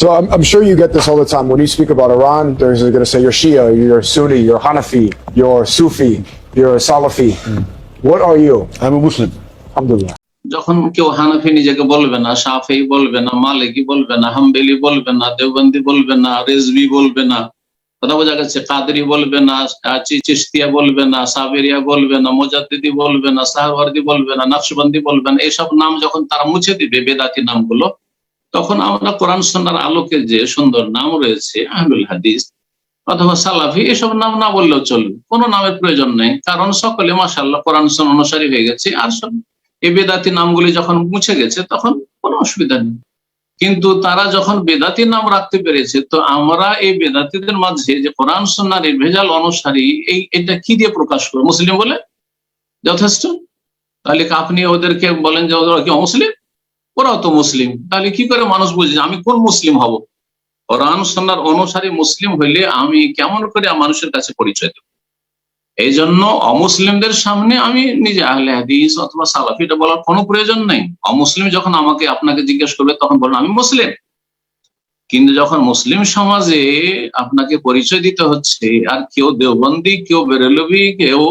So I'm sure you get this all the time. When you speak about Iran, there's going to say you're Shia, you're Sunni, you're Hanafi, you're Sufi, you're Salafi. What are you? I'm a Muslim. Alhamdulillah. যখন কেউ হানাফি নিজেকে বলবে না, শাফি বলবে না, মালিকি বলবে না, হাম্বলি বলবে না, দেওবন্দি বলবে না, রেজভি বলবে না, কথা বোঝা গেছে, কাদরি বলবে না, চিশতিয়া বলবে না, সাবেরিয়া বলবে না, মুজাদ্দিদি বলবে না, সাহওয়ার্দি বলবে না, নকশবন্দি বলবে না, এসব নাম যখন তারা মুছে দিবে বেদাতি নামগুলো, তখন আমরা কোরআন সুন্নাহর আলোকে যে সুন্দর নাম রয়েছে আহলুল হাদিস অথবা সালাফি, এসব নাম না বললেও চলবে, কোনো নামের প্রয়োজন নেই, কারণ সকলে মাশাআল্লাহ কোরআন সুন্নাহ অনুসারী হয়ে গেছে। আর সব এই বেদাতি নামগুলি যখন মুছে গেছে তখন কোনো অসুবিধা নেই। কিন্তু তারা যখন বেদাতি নাম রাখতে পেরেছে, তো আমরা এই বেদাতিদের মাঝে যে কোরআন সুন্নাহর এই ভেজাল অনুসারী, এটা কি দিয়ে প্রকাশ করবো? মুসলিম বলে যথেষ্ট? তাহলে আপনি ওদেরকে বলেন যে ওরা কি অমুসলিম? ওরাও তো মুসলিম। তাহলে কি করে মানুষ বুঝে আমি কোন মুসলিম হব? কোরআন সুন্নাহর অনুসারী মুসলিম হইলে আমি কেমন করে মানুষের কাছে পরিচয় দেব? এই জন্য অমুসলিমদের সামনে আমি নিজে আহলে হাদিস অথবা সালাফি এটা বলার কোনো প্রয়োজন নেই। অমুসলিম যখন আপনাকে জিজ্ঞেস করবে তখন বলুন আমি মুসলিম। কিন্তু যখন মুসলিম সমাজে আপনাকে পরিচয় দিতে হচ্ছে, আর কেউ দেওবন্দি, কেউ বেরেলভি, কেউ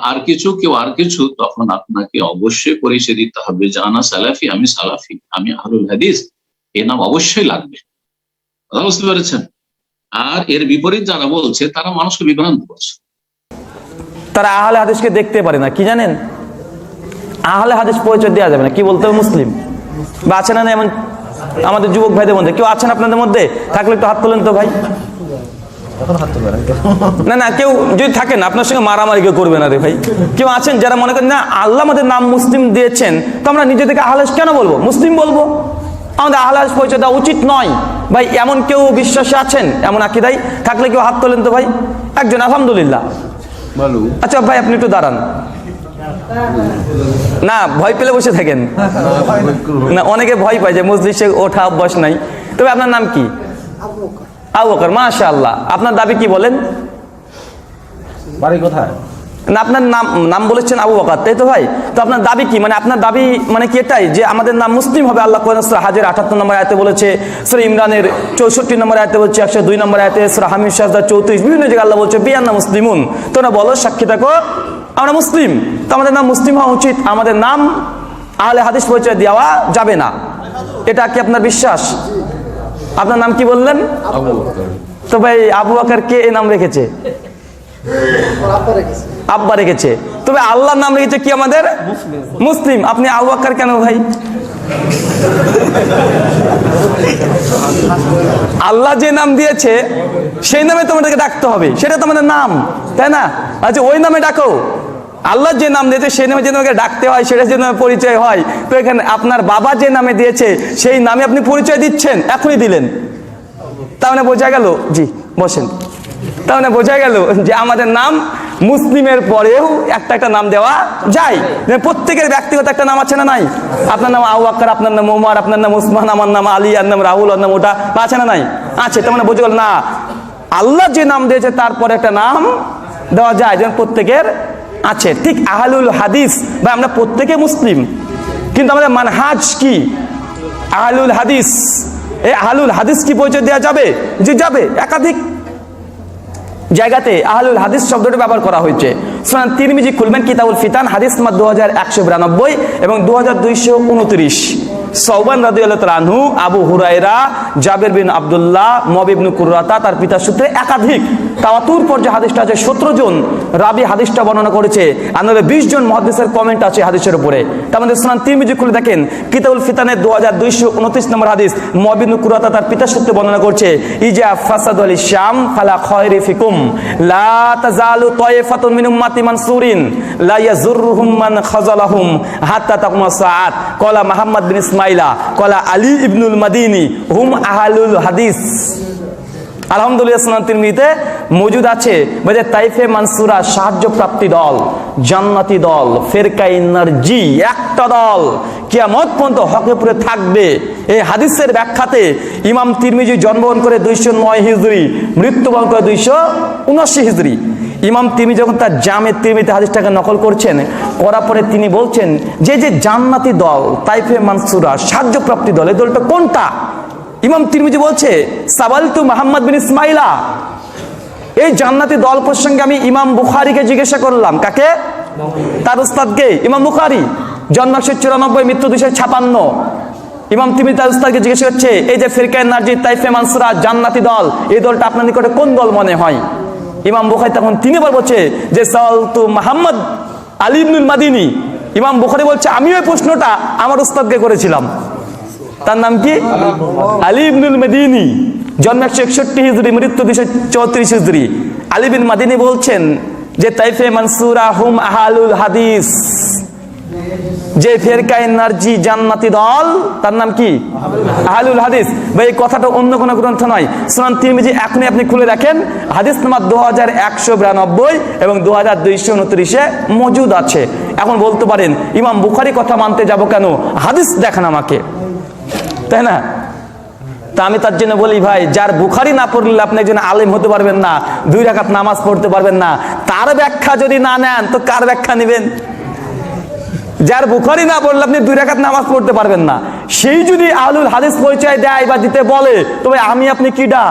আর কিছু, কেউ আর কিছু, তখন আপনাকে অবশ্যই পরিচয় দিতে হবে যে আনা সালাফি, আমি সালাফি, আমি আহলুল হাদিস, এ নাম অবশ্যই লাগবে। কথা বুঝতে পেরেছেন? আর এর বিপরীত যারা বলছে তারা মানুষকে বিভ্রান্ত করছে। তারা আহলে হাদিসকে দেখতে পারে না, কি জানেন? আহলে হাদিস পরিচয় দেওয়া যাবে না, কি বলতে হবে? মুসলিম। বা আছে না এমন আমাদের যুবক ভাইদের মধ্যে কেউ আছেন আপনাদের মধ্যে? থাকলে একটু হাত তোলেন তো ভাই। না না, কেউ যদি থাকেন আপনার সঙ্গে মারামারি কেউ করবে না রে ভাই। কেউ আছেন যারা মনে করেন না আল্লাহ আমাদের নাম মুসলিম দিয়েছেন, তো আমরা নিজে থেকে আহলে হাদিস কেন বলবো? মুসলিম বলবো। আমাদের আহলে হাদিস পরিচয় দেওয়া উচিত নয় ভাই। এমন কেউ বিশ্বাসী আছেন এমন আকীদায়? থাকলে কেউ হাত তোলেন তো ভাই। একজন, আলহামদুলিল্লাহ। আচ্ছা ভাই আপনি একটু দাঁড়ান না, ভয় পেলে বসে থাকেন না। অনেকে ভয় পায় যে মজলিসে ওঠা অভ্যাস নাই। তবে আপনার নাম কি? আবু বকর। মাশাআল্লাহ। আপনার দাবি কি বলেন? বাড়ি কোথায়? না, আপনার নাম বলেছেন আবু বকর, তাই তো ভাই? তো আপনার দাবি কি? মানে আপনার দাবি মানে কি এটাই যে আমাদের নাম মুসলিম হবে? আল্লাহ কোরআন সূরা হাজের 78 নম্বর আয়াতে বলেছে, সূরা ইমরানের 64 নম্বর আয়াতে বলছে, 102 নম্বর আয়াতে, সূরা হামিদ সাজদা 34, বিভিন্ন জায়গায় আল্লাহ বলছে বিআন্না মুসলিমুন। তোমরা বলো, সাক্ষী থাকো আমরা মুসলিম। তো আমাদের নাম মুসলিম হওয়া উচিত, আমাদের নাম আহলে হাদিস পরিচয় দেওয়া যাবে না। এটা কি আপনার বিশ্বাস? আপনার নাম কি বললেন? আবু বকর। তো ভাই আবু বকর কে এই নাম রেখেছে? আব্বা রেখেছে। তবে আল্লাহর নাম রেখেছে কি আমাদের? মুসলিম। আপনি আবু বকর কেন ভাই? আল্লাহ যে নাম দিয়েছে সেই নামে তোমাদেরকে ডাকতে হবে, সেটা তোমাদের নাম, তাই না? আচ্ছা ওই নামে ডাকো। আল্লাহ যে নাম দিয়েছে সেই নামে যে তোমাকে ডাকতে হয়, সেটা যে নামে পরিচয় হয়। তো এখানে আপনার বাবা যে নামে দিয়েছে সেই নামে আপনি পরিচয় দিচ্ছেন, এখনই দিলেন। তার মানে বোঝা গেল, জি বসেন, তার মানে বোঝা গেল যে আমাদের নাম মুসলিমের পরেও একটা একটা নাম দেওয়া যায়। প্রত্যেকের ব্যক্তিগত একটা নাম আছে না নাই? আপনার নাম আবু বকর, আপনার নাম ওমর, আপনার নাম ওসমান, আমার নাম আলী, আর নাম রাহুল, আর নাম ওটা আছে না নাই? আছে। তার মানে বোঝা গেল না, আল্লাহ যে নাম দিয়েছে তারপরে একটা নাম দেওয়া যায়, যেন প্রত্যেকের আছে। ঠিক আহলুল হাদিস বা আমরা প্রত্যেকে মুসলিম, কিন্তু আমাদের মানহাজ কি? আহলুল হাদিস। এই আহলুল হাদিস কি পরিচয় দেওয়া যাবে? যে যাবে। একাধিক জায়গাতে আহলুল হাদিস শব্দটি ব্যবহার করা হয়েছে। সুনান তিরমিজি খুলবেন, কিতাবুল ফিতান, হাদিস নাম্বার 2192 এবং 2229। সওবান রাদিয়াল্লাহু তাআলা আনহু, আবু হুরায়রা, জাবের বিন আব্দুল্লাহ, মুআবিব ইবনে কুররাতা তার পিতার সূত্রে একাধিক তাওয়াতুর পর্যায়ে হাদিসটা আছে। 17 জন রাবী হাদিসটা বর্ণনা করেছে, আর 20 জন মুহাদ্দিসের কমেন্ট আছে হাদিসের উপরে। তার মধ্যে সুনান তিরমিজি খুলে দেখেন, কিতাবুল ফিতানের 2229 নম্বর হাদিস, মুআবিব ইবনে কুররাতা তার পিতার সূত্রে বর্ণনা করছে, ইজা ফাসাদু আল শাম ফালা খায়রি ফিকুম লা তাজালু তায়ফাতুন মিন উম্মতি মানসুরিন লা ইয়াজুরুহুম মান খাযালাহুম হাত্তা তাকুমা সাআত। ক্বালা মুহাম্মদ বিন ইসমাইলা ক্বালা আলী ইবনুল মাদিনী হুম আহলুল হাদিস। আলহামদুলিল্লাহ, সুনান তিরমিজিতে মজুদ আছে যে তাইফে মানসুরা সাহায্য প্রাপ্তি দল, জান্নাতি দল, ফেরকায়ে নারজি, একটা দল কিয়ামত পর্যন্ত হকে পুরে থাকবে। এই হাদিসের ব্যাখ্যাতে ইমাম তিরমিজি জন্মগ্রহণ করে 209 হিজরি, মৃত্যুবরণ করে 279 হিজরি। ইমাম তিরমিজি যখন তার জামে তিরমিজিতে হাদিসটাকে নকল করছেন, করার পরে তিনি বলছেন যে যে জান্নাতি দল, তাইফে মানসুরা সাহায্য প্রাপ্তি দল, এই দলটা কোনটা? ইমাম তিরমিজি বলছে সাবালতু মুহাম্মদ বিন ইসমাইলা, এই জান্নাতি দল প্রসঙ্গে আমি ইমাম বুখারীকে জিজ্ঞাসা করলাম। কাকে? তার উস্তাদকে, ইমাম বুখারী, জন্ম 194, মৃত্যু 256। ইমাম তিরমিজি তার উস্তাদকে জিজ্ঞাসা করছে, এই যে ফিরকায়ে নাজির, তাইফে মানসুরা, জান্নাতি দল, এই দলটা আপনার নিকটে কোন দল মনে হয়? ইমাম বুখারী তখন তিনবার বলছে যে সাওয়ালতু মুহাম্মদ আলী ইবনুল মাদিনী। ইমাম বুখারী বলছে আমি ওই প্রশ্নটা আমার উস্তাদকে করেছিলাম। তার নাম কি? আলী ইবনুল মাদিনী, জন্ম 161 হিজরি, মৃত্যু 234 হিজরি। আলী বিন মাদিনী বলছেন যে তাইফে মানসুরা হুম আহলুল হাদিস, যে ফিরকায়ে নারজি জান্নাতি দল, তার নাম কি? আহলুল হাদিস। ভাই এই কথাটা অন্য কোনো গ্রন্থ নয়, সুনান তিরমিজি এখনই আপনি খুলে দেখেন, হাদিস নাম্বার 2192 এবং 2229-এ মজুদ আছে। এখন বলতে পারেন ইমাম বুখারী কথা মানতে যাব কেন? হাদিস দেখান আমাকে, তাই না? তা আমি তার জন্য বলি ভাই, যার বুখারী না পড়লে আপনি একজন আলেম হতে পারবেন না, 2 রাকাত নামাজ পড়তে পারবেন না। তার ব্যাখ্যা যদি না নেন তো কার ব্যাখ্যা নেবেন? যার বুখারী না পড়লে আপনি 2 রাকাত নামাজ পড়তে পারবেন না, সেই যদি আহলুল হাদিস পরিচয় দেয় বা দিতে বলে, তবে আমি আপনি কিডা?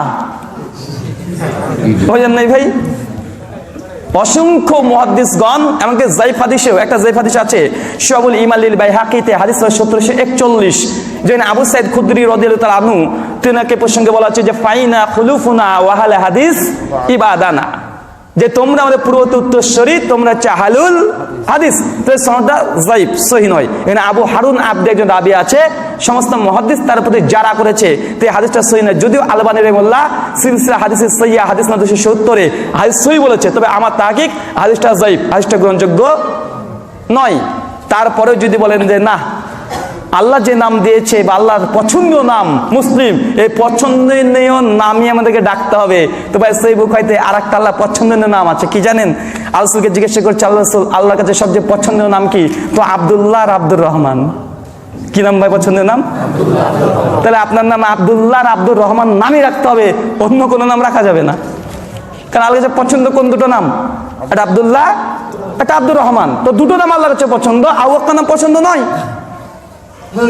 বুঝেন নাই ভাই? অসংখ্য মুহাদ্দিসগণ, এমনকি যায়ফ হাদিসেও একটা যায়ফ হাদিস আছে, শুআবুল ঈমান লিল বাইহাকিতে, হাদিস 1741, যেখানে আবু সাঈদ খুদরি রাদিয়াল্লাহু তাআলা আনহু তিনাকে প্রসঙ্গে বলা হচ্ছে যে ফাইনা খুলুফুনা ওয়া আহলে হাদিস ইবাদানা, যে তোমরা আমাদের পূর্ববর্তী উত্তরসূরি, তোমরা আহলুল হাদিস। তো সনদটা যায়ফ, সহিহ নয়। এখানে আবু হারুন আবদে একজন রাবি আছে, সমস্ত মুহাদ্দিস তার প্রতি যারা করেছে, তো এই হাদিসটা সহিহ নয়। যদিও আলবানী রাহিমাহুল্লাহ সিলসিলা হাদিসে সহিহা হাদিস নম্বর 270-এ হাদিস সহিহ বলেছে, তবে আমার তাহকিক হাদিসটা যায়ফ, হাদিসটা গ্রহণযোগ্য নয়। তারপরে যদি বলেন যে না, আল্লাহ যে নাম দিয়েছে বা আল্লাহর পছন্দীয় নাম মুসলিম, এই পছন্দনীয় নামই আমাদেরকে ডাকতে হবে। তো ভাই সহিহ বুখারীতে আরেকটা আল্লাহ পছন্দনীয় নাম আছে, কি জানেন? আল্লাহ রাসূলকে জিজ্ঞাসা করছে, আল্লাহ রাসূল আল্লাহর কাছে সবচেয়ে পছন্দনীয় নাম কি? তো আব্দুল্লাহ আর আব্দুর রহমান। কি নাম ভাই পছন্দনীয় নাম? তাহলে আপনার নাম আব্দুল্লাহ আর আব্দুর রহমান নামই রাখতে হবে, অন্য কোনো নাম রাখা যাবে না। কারণ আল্লাহর কাছে পছন্দ কোন দুটো নাম? একটা আব্দুল্লাহ, একটা আব্দুর রহমান। তো দুটো নাম আল্লাহর কাছে পছন্দ, আর একটা নাম পছন্দ নয়।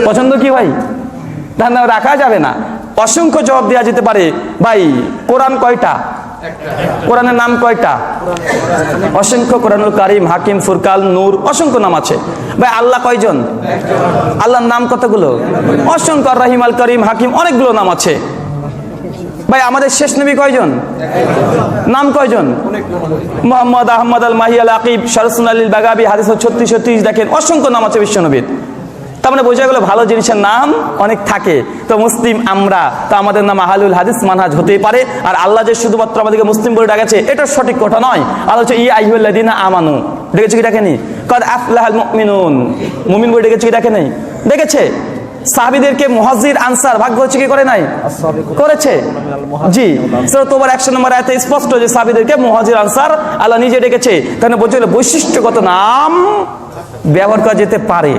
পছন্দ কি ভাই? তার নাম রাখা যাবে না। অসংখ্য জবাব দেওয়া যেতে পারে, ভাই কোরআন কয়টা? কোরআনের নাম কয়টা? অসংখ্য। কোরআনুল কারীম, হাকিম, ফুরকান, নূর, অসংখ্য নাম আছে। ভাই আল্লাহ কয়জন? আল্লাহর নাম কতগুলো? অসংখ্য। রহিম, আল করিম, হাকিম, অনেকগুলো নাম আছে। ভাই আমাদের শেষ নবী কয়জন? নাম কয়জন? মুহাম্মদ, আহমদ, আল মাহি, আল আকিব, শারসুন আলিল বাগাবি, হাদিস 36-36, দেখেন অসংখ্য নাম আছে বিশ্ব নবীর। তার মানে বোঝা গেল ভালো জিনিসের নাম অনেক থাকে। তো মুসলিম আমরা, তো আমাদের নাম আহলুল হাদিস মানহাজ হতেই পারে। আর আল্লাহ যে শুধুমাত্র আমাদেরকে মুসলিম বলে ডাকেছে, এটা সঠিক কথা নয়। আল্লাহ হচ্ছে ইয়া আইয়ুহাল্লাযীনা আমানু, ডেকেছে কি ডাকেনি? কাদ আফলাহাল মুমিনুন, মুমিন বলে ডেকেছে কি ডাকে নাই? ডেকেছে। সাহাবীদেরকে মুহাজির আনসার ভাগ করেছে কি করে নাই? করেছে। জি, সূরা তোবার 100 নম্বর আয়াতে স্পষ্ট যে সাহাবীদেরকে মুহাজির আনসার আল্লাহ নিজে ডেকেছে। তাহলে বোঝা গেল বৈশিষ্ট্যগত নাম ব্যবহার করা যেতে পারে।